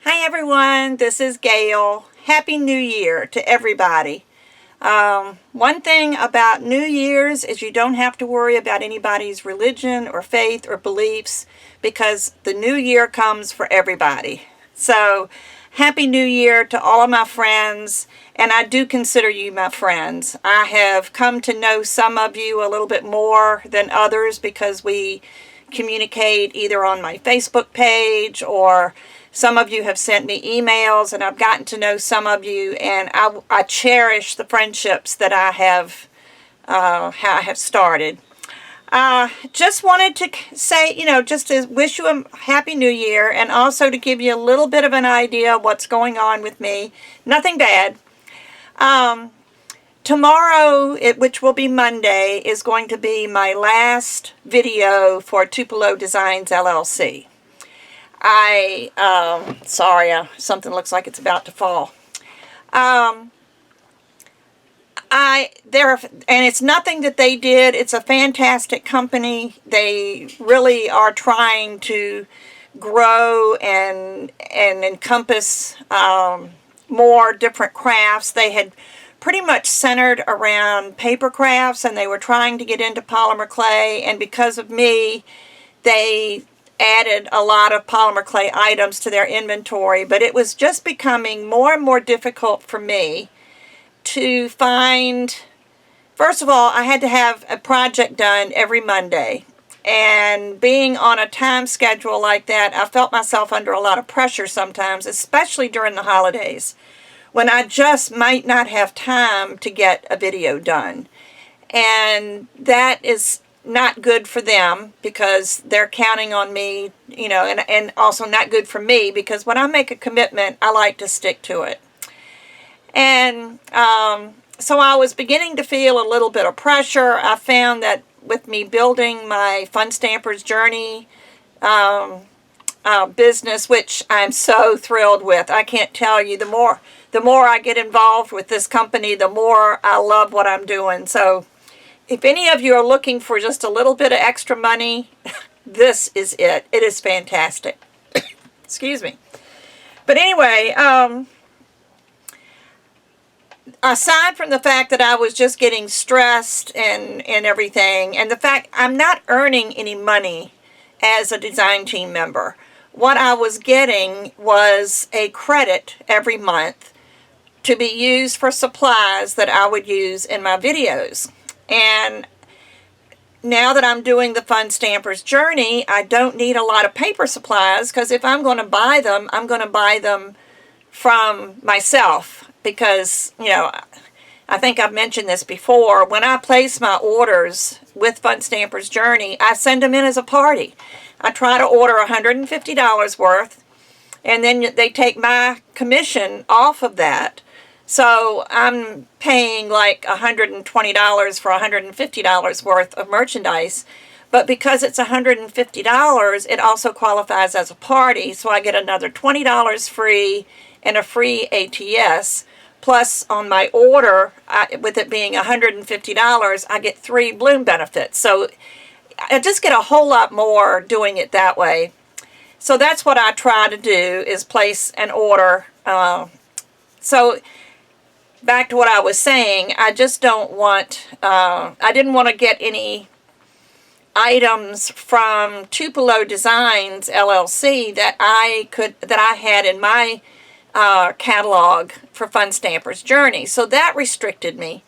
Hi everyone, this is Gail. Happy New Year to everybody. One thing about New Year's is you don't have to worry about anybody's religion or faith or beliefs because the new year comes for everybody. So, Happy New Year to all of my friends, and I do consider you my friends. I have come to know some of you a little bit more than others because we communicate either on my Facebook page or some of you have sent me emails, and I've gotten to know some of you, and I cherish the friendships that I have started. Just wanted to say, just to wish you a happy new year, and also to give you a little bit of an idea of what's going on with me. Nothing bad. Tomorrow, which will be Monday, is going to be my last video for Tupelo Designs LLC. Sorry, something looks like it's about to fall. And it's nothing that they did. It's a fantastic company. They really are trying to grow and encompass more different crafts. They had pretty much centered around paper crafts, and they were trying to get into polymer clay, and because of me, they added a lot of polymer clay items to their inventory, but it was just becoming more and more difficult for me to find. First of all, I had to have a project done every Monday, and being on a time schedule like that, I felt myself under a lot of pressure sometimes, especially during the holidays, when I just might not have time to get a video done. And that is not good for them because they're counting on me, and also not good for me because when I make a commitment, I like to stick to it. And so I was beginning to feel a little bit of pressure. I found that with me building my Fun Stampers Journey business, which I'm so thrilled with, I can't tell you, the more I get involved with this company, the more I love what I'm doing. So if any of you are looking for just a little bit of extra money, this is it. It is fantastic. Excuse me. But anyway, aside from the fact that I was just getting stressed and everything, and the fact I'm not earning any money as a design team member, what I was getting was a credit every month to be used for supplies that I would use in my videos. And now that I'm doing the Fun Stampers Journey, I don't need a lot of paper supplies because if I'm going to buy them, I'm going to buy them from myself because, I think I've mentioned this before. When I place my orders with Fun Stampers Journey, I send them in as a party. I try to order $150 worth, and then they take my commission off of that. So I'm paying like $120 for $150 worth of merchandise. But because it's $150, it also qualifies as a party. So I get another $20 free and a free ATS. Plus on my order, with it being $150, I get 3 Bloom benefits. So I just get a whole lot more doing it that way. So that's what I try to do, is place an order. So back to what I was saying, I just don't want, I didn't want to get any items from Tupelo Designs LLC that I had in my catalog for Fun Stampers Journey. So that restricted me.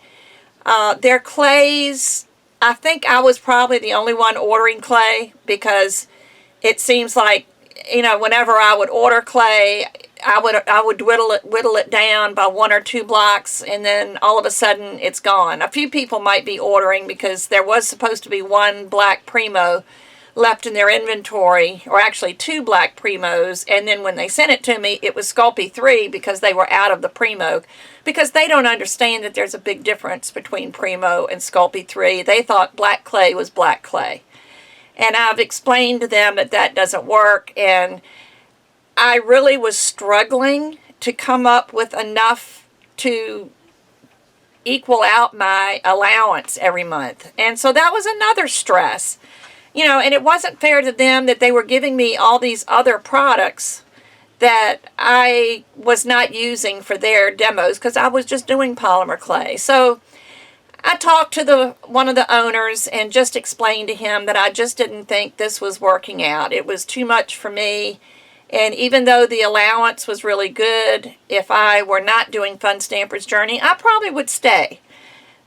Their clays, I think I was probably the only one ordering clay because it seems like, whenever I would order clay, I would whittle it down by 1 or 2 blocks, and then all of a sudden it's gone. A few people might be ordering because there was supposed to be 1 black Primo left in their inventory, or actually 2 black Primos, and then when they sent it to me, it was Sculpey 3 because they were out of the Primo, because they don't understand that there's a big difference between Primo and Sculpey 3. They thought black clay was black clay. And I've explained to them that that doesn't work, and I really was struggling to come up with enough to equal out my allowance every month. And so that was another stress. And it wasn't fair to them that they were giving me all these other products that I was not using for their demos because I was just doing polymer clay. So I talked to one of the owners and just explained to him that I just didn't think this was working out. It was too much for me. And even though the allowance was really good, if I were not doing Fun Stamper's Journey, I probably would stay.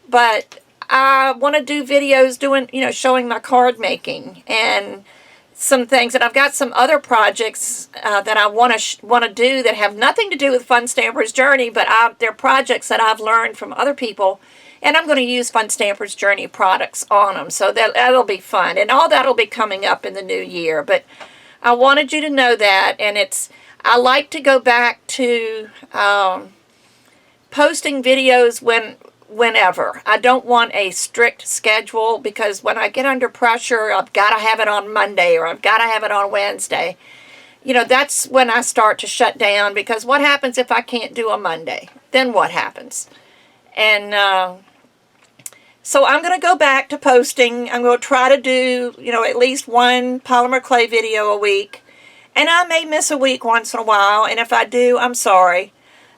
But I want to do videos doing, showing my card making and some things. And I've got some other projects that I want to do that have nothing to do with Fun Stamper's Journey, but they're projects that I've learned from other people. And I'm going to use Fun Stamper's Journey products on them. So that'll be fun. And all that'll be coming up in the new year. But I wanted you to know that. And I like to go back to posting videos whenever. I don't want a strict schedule because when I get under pressure, I've got to have it on Monday or I've got to have it on Wednesday. That's when I start to shut down, because what happens if I can't do a Monday? Then what happens? And so I'm going to go back to posting. I'm going to try to do, at least one polymer clay video a week. And I may miss a week once in a while, and if I do, I'm sorry.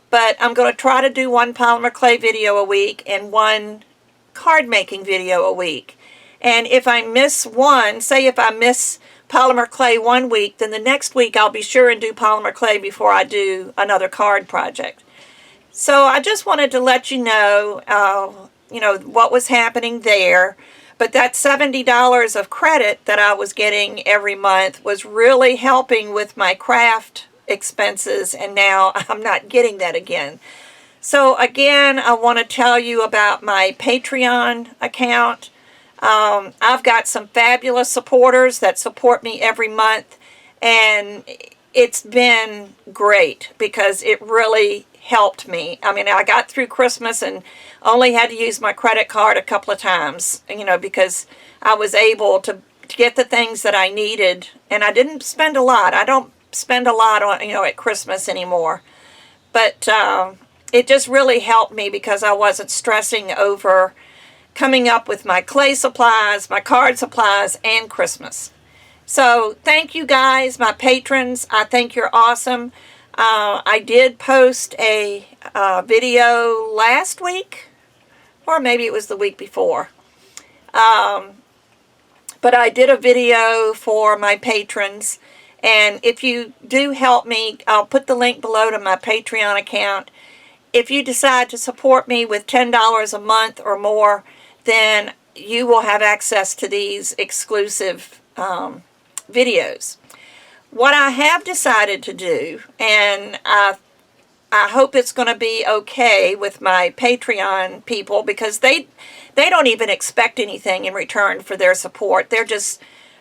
But I'm going to try to do one polymer clay video a week and one card making video a week. And if I miss one, say if I miss polymer clay one week, then the next week I'll be sure and do polymer clay before I do another card project. So I just wanted to let you know, what was happening there. But that $70 of credit that I was getting every month was really helping with my craft expenses, and now I'm not getting that again. So again, I want to tell you about my Patreon account. I've got some fabulous supporters that support me every month, and it's been great because it really helped me. I mean, I got through Christmas and only had to use my credit card a couple of times, because I was able to get the things that I needed, and I didn't spend a lot. I don't spend a lot on, at Christmas anymore. But it just really helped me because I wasn't stressing over coming up with my clay supplies, my card supplies, and Christmas. So thank you guys, my patrons. I think you're awesome. I did post a video last week, or maybe it was the week before. But I did a video for my patrons. And if you do help me, I'll put the link below to my Patreon account. If you decide to support me with $10 a month or more, then you will have access to these exclusive videos. What I have decided to do, and I hope it's going to be okay with my Patreon people, because they don't even expect anything in return for their support.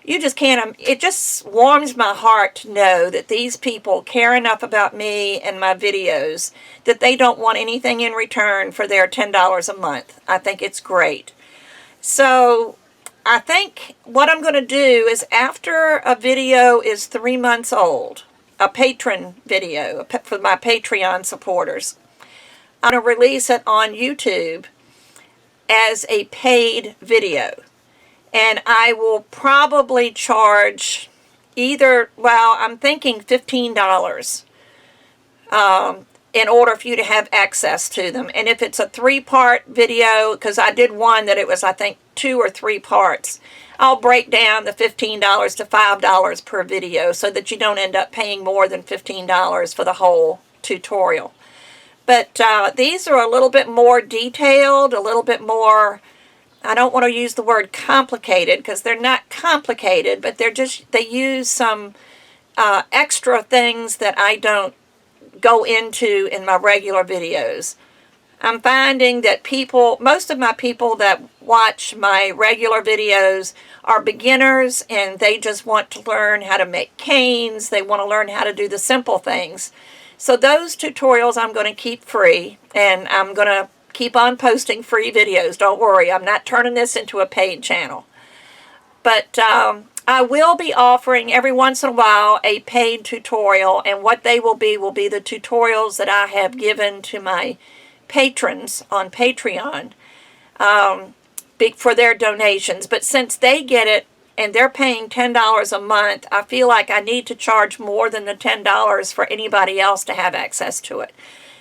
You just can't, it just warms my heart to know that these people care enough about me and my videos that they don't want anything in return for their $10 a month. I think it's great. So I think what I'm going to do is, after a video is 3 months old, a patron video for my Patreon supporters, I'm going to release it on YouTube as a paid video. And I will probably charge I'm thinking $15 in order for you to have access to them. And if it's a 3-part video, because I did one that it was, I think, 2 or 3 parts, I'll break down the $15 to $5 per video so that you don't end up paying more than $15 for the whole tutorial. But these are a little bit more detailed, a little bit more, I don't want to use the word complicated because they're not complicated, but they use some extra things that I don't go into in my regular videos. I'm finding that most of my people that watch my regular videos are beginners, and they just want to learn how to make canes. They want to learn how to do the simple things. So those tutorials I'm going to keep free, and I'm going to keep on posting free videos. Don't worry, I'm not turning this into a paid channel. But I will be offering every once in a while a paid tutorial, and what they will be the tutorials that I have given to my patrons on Patreon for their donations. But since they get it and they're paying $10 a month, I feel like I need to charge more than the $10 for anybody else to have access to it.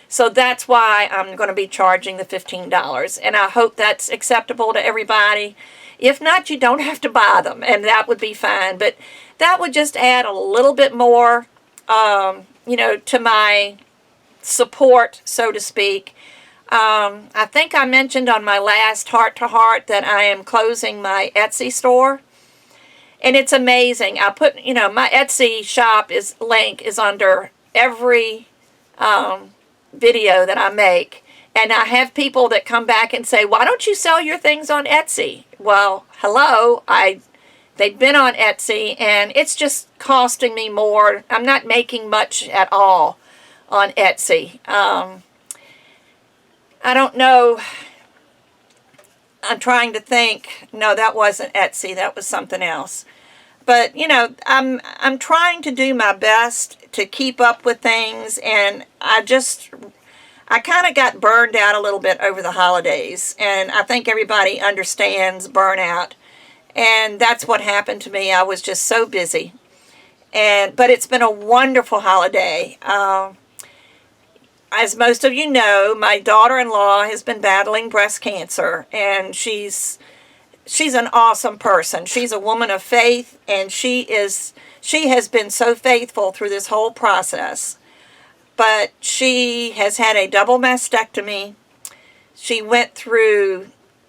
So that's why I'm going to be charging the $15, and I hope that's acceptable to everybody. If not, you don't have to buy them, and that would be fine. But that would just add a little bit more, to my support, so to speak. I think I mentioned on my last Heart to Heart that I am closing my Etsy store. And it's amazing. I put, my Etsy shop link is under every video that I make. And I have people that come back and say, why don't you sell your things on Etsy? Well, hello, they've been on Etsy, and it's just costing me more. I'm not making much at all on Etsy. I don't know. I'm trying to think. No, that wasn't Etsy. That was something else. But, I'm trying to do my best to keep up with things, and I kind of got burned out a little bit over the holidays, and I think everybody understands burnout, and that's what happened to me. I was just so busy, but it's been a wonderful holiday. As most of you know, my daughter-in-law has been battling breast cancer, and she's an awesome person. She's a woman of faith, and she has been so faithful through this whole process. But she has had a double mastectomy. She went through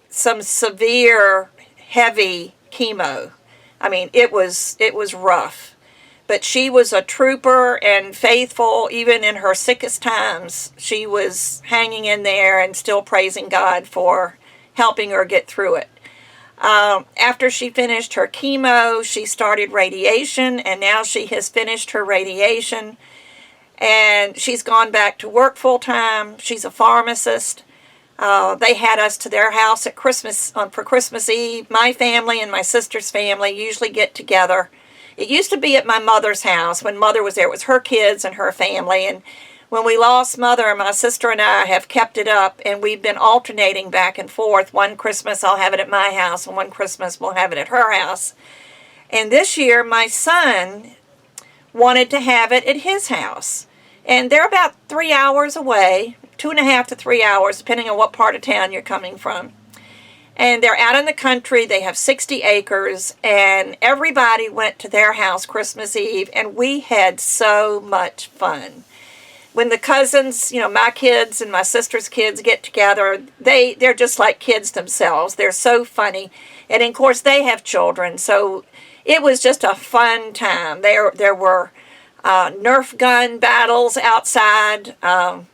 some severe, heavy chemo. I mean, it was rough. But she was a trooper and faithful. Even in her sickest times, she was hanging in there and still praising God for helping her get through it. After she finished her chemo, she started radiation, and now she has finished her radiation. And she's gone back to work full time. She's a pharmacist. They had us to their house at Christmas for Christmas Eve. My family and my sister's family usually get together. It used to be at my mother's house when Mother was there. It was her kids and her family. And when we lost Mother, my sister and I have kept it up, and we've been alternating back and forth. One Christmas I'll have it at my house, and one Christmas we'll have it at her house. And this year my son wanted to have it at his house. And they're about 3 hours away, 2.5 to 3 hours, depending on what part of town you're coming from. And they're out in the country. They have 60 acres, and everybody went to their house Christmas Eve, and we had so much fun. When the cousins, my kids and my sister's kids get together, they're just like kids themselves. They're so funny. And, of course, they have children, so it was just a fun time. There were Nerf gun battles outside. One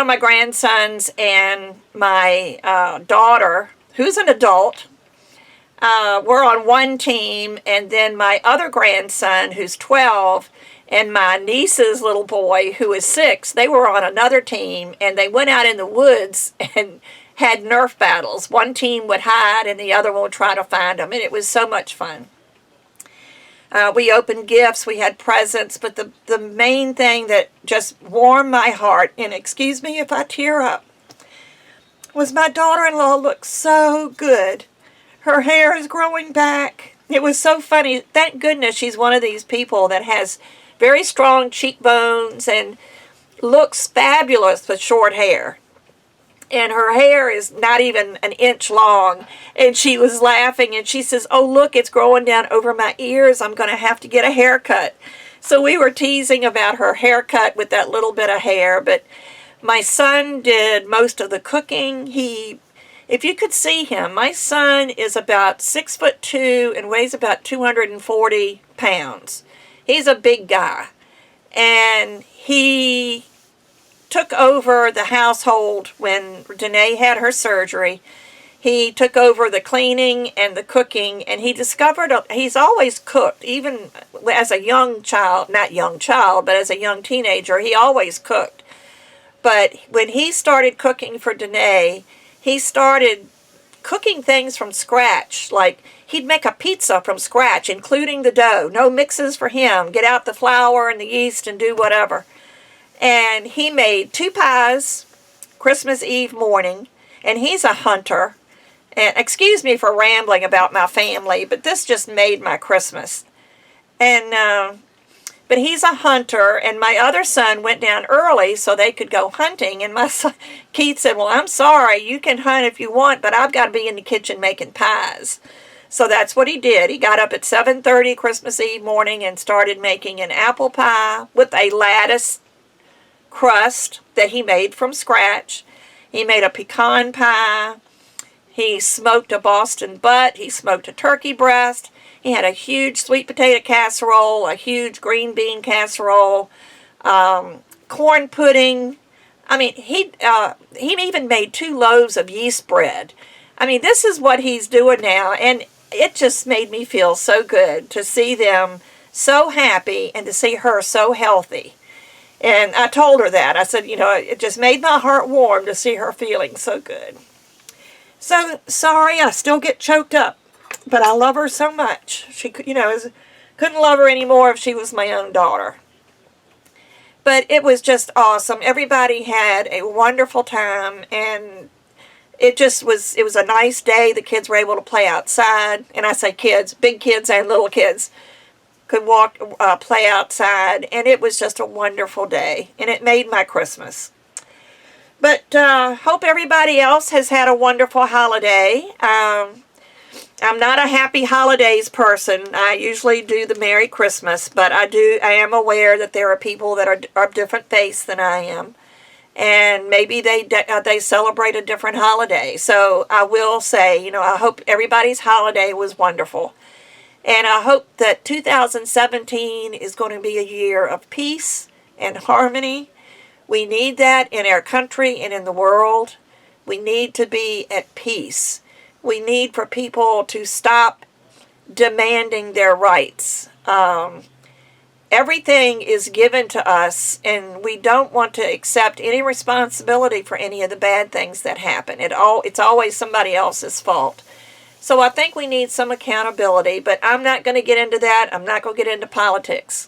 of my grandsons and my daughter, who's an adult, were on one team, and then my other grandson, who's 12, and my niece's little boy, who is 6, they were on another team, and they went out in the woods and had Nerf battles. One team would hide, and the other one would try to find them, and it was so much fun. We opened gifts, we had presents, but the main thing that just warmed my heart, and excuse me if I tear up, was my daughter-in-law looked so good. Her hair is growing back. It was so funny. Thank goodness she's one of these people that has very strong cheekbones and looks fabulous with short hair. And her hair is not even an inch long. And she was laughing, and she says, oh, look, it's growing down over my ears. I'm going to have to get a haircut. So we were teasing about her haircut with that little bit of hair. But my son did most of the cooking. If you could see him, my son is about 6'2" and weighs about 240 pounds. He's a big guy. And he took over the household when Danae had her surgery. He took over the cleaning and the cooking, and he discovered he's always cooked, even as a young child, not young child, but as a young teenager, he always cooked. But when he started cooking for Danae, he started cooking things from scratch. Like, he'd make a pizza from scratch, including the dough. No mixes for him. Get out the flour and the yeast and do whatever. And he made 2 pies Christmas Eve morning, and he's a hunter. And excuse me for rambling about my family, but this just made my Christmas. And but he's a hunter, and my other son went down early so they could go hunting. And my son, Keith said, well, I'm sorry, you can hunt if you want, but I've got to be in the kitchen making pies. So that's what he did. He got up at 7:30 Christmas Eve morning and started making an apple pie with a lattice crust that he made from scratch. He made a pecan pie. He smoked a Boston butt. He smoked a turkey breast. He had a huge sweet potato casserole, a huge green bean casserole, corn pudding. I mean, he even made 2 loaves of yeast bread. I mean, this is what he's doing now, and it just made me feel so good to see them so happy and to see her so healthy. And I told her that. I said, you know, it just made my heart warm to see her feeling so good. So, sorry, I still get choked up. But I love her so much. She, you know, couldn't love her anymore if she was my own daughter. But it was just awesome. Everybody had a wonderful time, and it was a nice day. The kids were able to play outside. And I say kids, big kids and little kids could play outside. And it was just a wonderful day. And it made my Christmas. But hope everybody else has had a wonderful holiday. I'm not a happy holidays person. I usually do the Merry Christmas, but I am aware that there are people that are of different faiths than I am, and maybe they celebrate a different holiday. So I will say, you know, I hope everybody's holiday was wonderful, and I hope that 2017 is going to be a year of peace and harmony. We need that in our country and in the world. We need to be at peace. We need for people to stop demanding their rights. Everything is given to us, and we don't want to accept any responsibility for any of the bad things that happen. It's always somebody else's fault. So I think we need some accountability, but I'm not going to get into that. I'm not going to get into politics.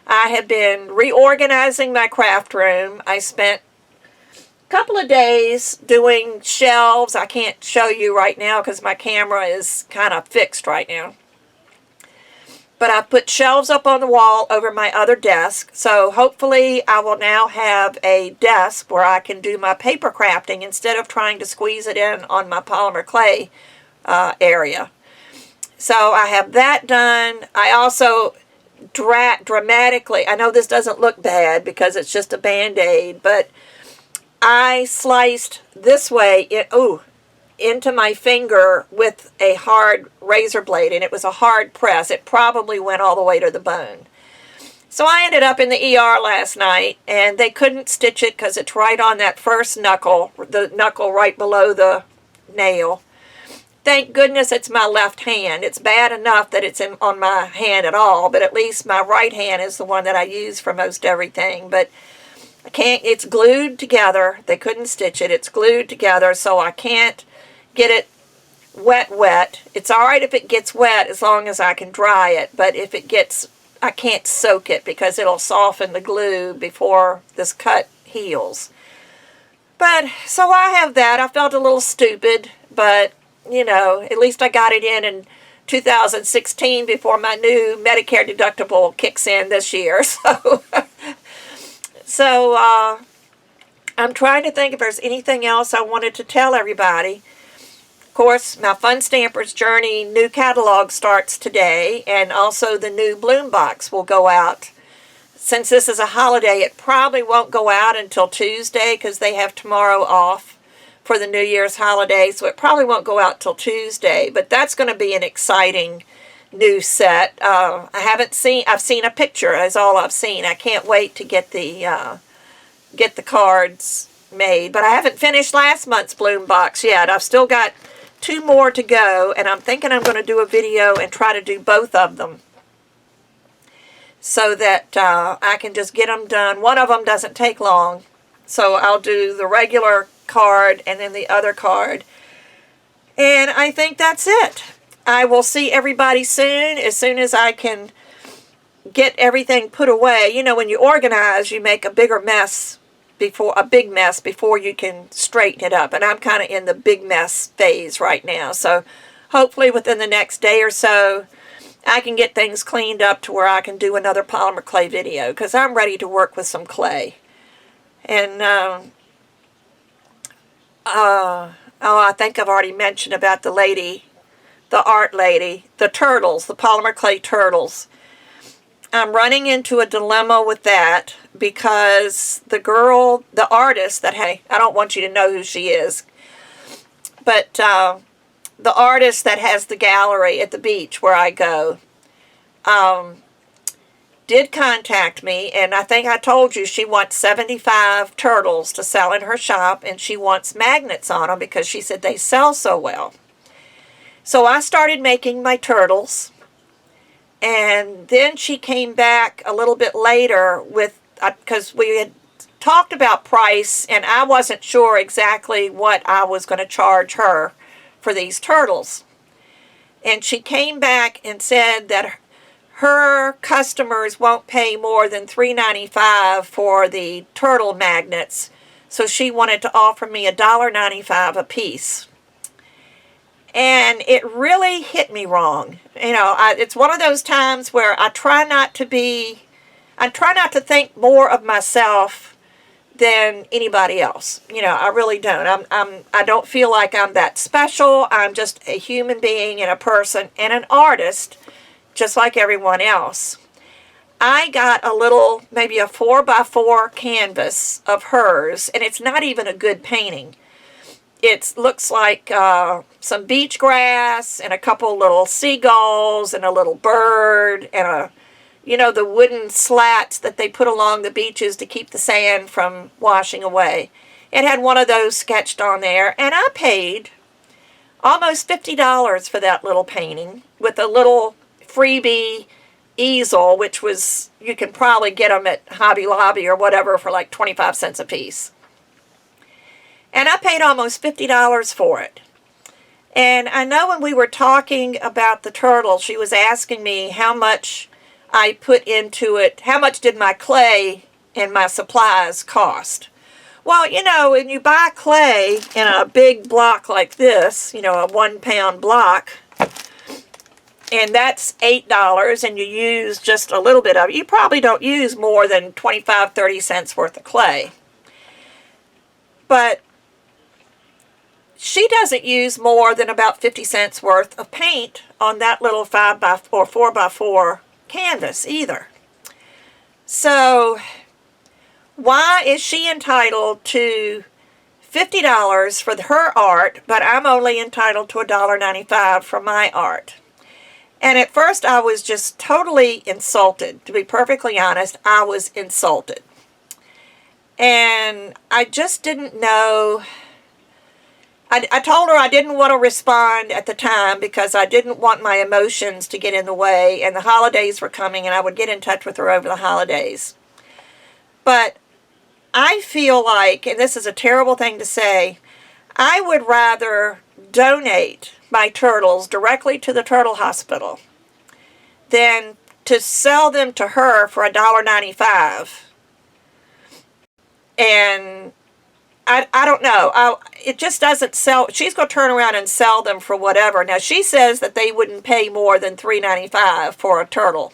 I have been reorganizing my craft room. I spent couple of days doing shelves. I can't show you right now because my camera is kind of fixed right now. But I put shelves up on the wall over my other desk. So hopefully I will now have a desk where I can do my paper crafting instead of trying to squeeze it in on my polymer clay area. So I have that done. I also dramatically, I know this doesn't look bad because it's just a Band-Aid, but I sliced this way into my finger with a hard razor blade, and it was a hard press. It probably went all the way to the bone. So I ended up in the ER last night, and they couldn't stitch it because it's right on that first knuckle, the knuckle right below the nail. Thank goodness it's my left hand. It's bad enough that it's on my hand at all, but at least my right hand is the one that I use for most everything. But I can't, it's glued together. They couldn't stitch it. It's glued together, so I can't get it wet. It's all right if it gets wet as long as I can dry it, but if it gets, I can't soak it because it'll soften the glue before this cut heals. But, so I have that. I felt a little stupid, but, you know, at least I got it in 2016 before my new Medicare deductible kicks in this year, So, I'm trying to think if there's anything else I wanted to tell everybody. Of course, my Fun Stampers Journey new catalog starts today, and also the new Bloom Box will go out. Since this is a holiday, it probably won't go out until Tuesday because they have tomorrow off for the New Year's holiday, so it probably won't go out till Tuesday, but that's going to be an exciting new set. I've seen a picture, is all I've seen. I can't wait to get the cards made, but I haven't finished last month's Bloom Box yet. I've still got 2 more to go, and I'm thinking I'm going to do a video and try to do both of them so that I can just get them done. One of them doesn't take long, so I'll do the regular card and then the other card, and I think that's it. I will see everybody soon as I can get everything put away. You know, when you organize, you make a bigger mess before, a big mess before you can straighten it up. And I'm kind of in the big mess phase right now. So hopefully within the next day or so, I can get things cleaned up to where I can do another polymer clay video, because I'm ready to work with some clay. And, oh, I think I've already mentioned about the lady, the art lady, the turtles, the polymer clay turtles. I'm running into a dilemma with that because the girl, the artist that, hey, I don't want you to know who she is, but the artist that has the gallery at the beach where I go, did contact me, and I think I told you she wants 75 turtles to sell in her shop, and she wants magnets on them because she said they sell so well. So I started making my turtles, and then she came back a little bit later with, because we had talked about price, and I wasn't sure exactly what I was going to charge her for these turtles. And she came back and said that her customers won't pay more than $3.95 for the turtle magnets, so she wanted to offer me $1.95 a piece. And it really hit me wrong. You know, it's one of those times where I try not to think more of myself than anybody else. You know, I really don't. I don't feel like I'm that special. I'm just a human being and a person and an artist, just like everyone else. I got a little, maybe a 4x4 canvas of hers, and it's not even a good painting. It looks like some beach grass and a couple little seagulls and a little bird and the wooden slats that they put along the beaches to keep the sand from washing away. It had one of those sketched on there, and I paid almost $50 for that little painting with a little freebie easel, which was, you can probably get them at Hobby Lobby or whatever for like 25 cents a piece. And I paid almost $50 for it. And I know when we were talking about the turtle, she was asking me how much I put into it, how much did my clay and my supplies cost. Well, you know, when you buy clay in a big block like this, you know, a 1-pound block, and that's $8, and you use just a little bit of it, you probably don't use more than 25-30 cents worth of clay. But she doesn't use more than about 50 cents worth of paint on that little 5x or 4x4 canvas either. So why is she entitled to $50 for her art, but I'm only entitled to $1.95 for my art? And at first I was just totally insulted. To be perfectly honest, I was insulted. And I just didn't know. I told her I didn't want to respond at the time because I didn't want my emotions to get in the way, and the holidays were coming, and I would get in touch with her over the holidays. But I feel like, and this is a terrible thing to say, I would rather donate my turtles directly to the Turtle Hospital than to sell them to her for $1.95. And I don't know. It just doesn't sell. She's going to turn around and sell them for whatever. Now, she says that they wouldn't pay more than $3.95 for a turtle.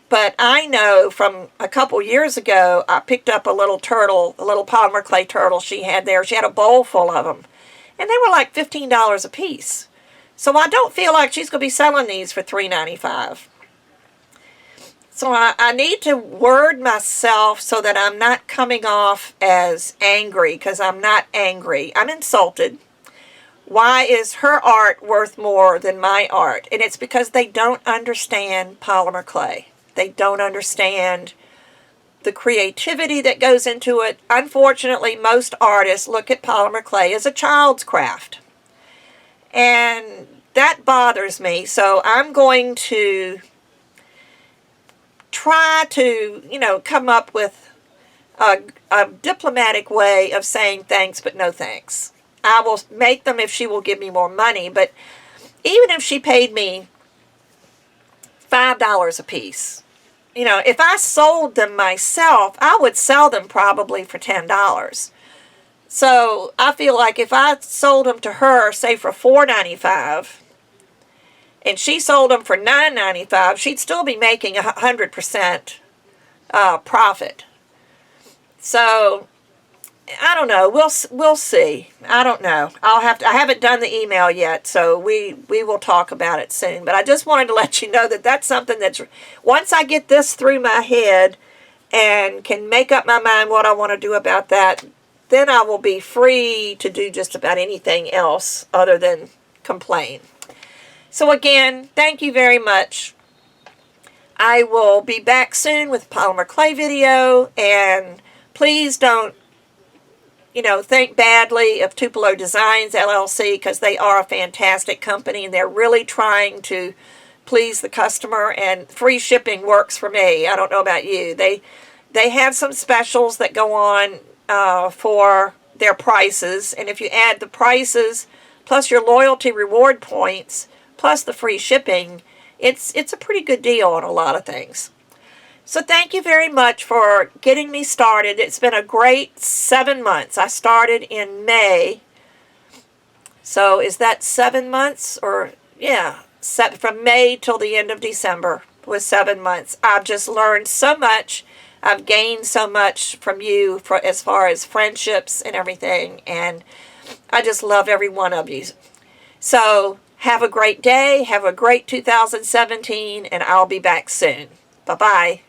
But I know from a couple years ago, I picked up a little turtle, a little polymer clay turtle she had there. She had a bowl full of them. And they were like $15 a piece. So I don't feel like she's going to be selling these for $3.95. So I need to word myself so that I'm not coming off as angry, because I'm not angry. I'm insulted. Why is her art worth more than my art? And it's because they don't understand polymer clay. They don't understand the creativity that goes into it. Unfortunately, most artists look at polymer clay as a child's craft. And that bothers me. So I'm going to try to, come up with a diplomatic way of saying thanks, but no thanks. I will make them if she will give me more money, but even if she paid me $5 a piece, you know, if I sold them myself, I would sell them probably for $10. So I feel like if I sold them to her, say for $4.95, and she sold them for $9.95, she'd still be making 100% profit. So I don't know. We'll see. I don't know. I haven't done the email yet, so we will talk about it soon. But I just wanted to let you know that that's something that's, once I get this through my head and can make up my mind what I want to do about that, then I will be free to do just about anything else other than complain. So again, thank you very much. I will be back soon with polymer clay video, and please don't, you know, think badly of Tupelo Designs LLC, because they are a fantastic company and they're really trying to please the customer, and free shipping works for me. I don't know about you. They have some specials that go on for their prices, and if you add the prices plus your loyalty reward points plus the free shipping, it's a pretty good deal on a lot of things. So thank you very much for getting me started. It's been a great 7 months. I started in May. So is that 7 months? Or, yeah, from May till the end of December was 7 months. I've just learned so much. I've gained so much from you as far as friendships and everything. And I just love every one of you. So have a great day. Have a great 2017. And I'll be back soon. Bye-bye.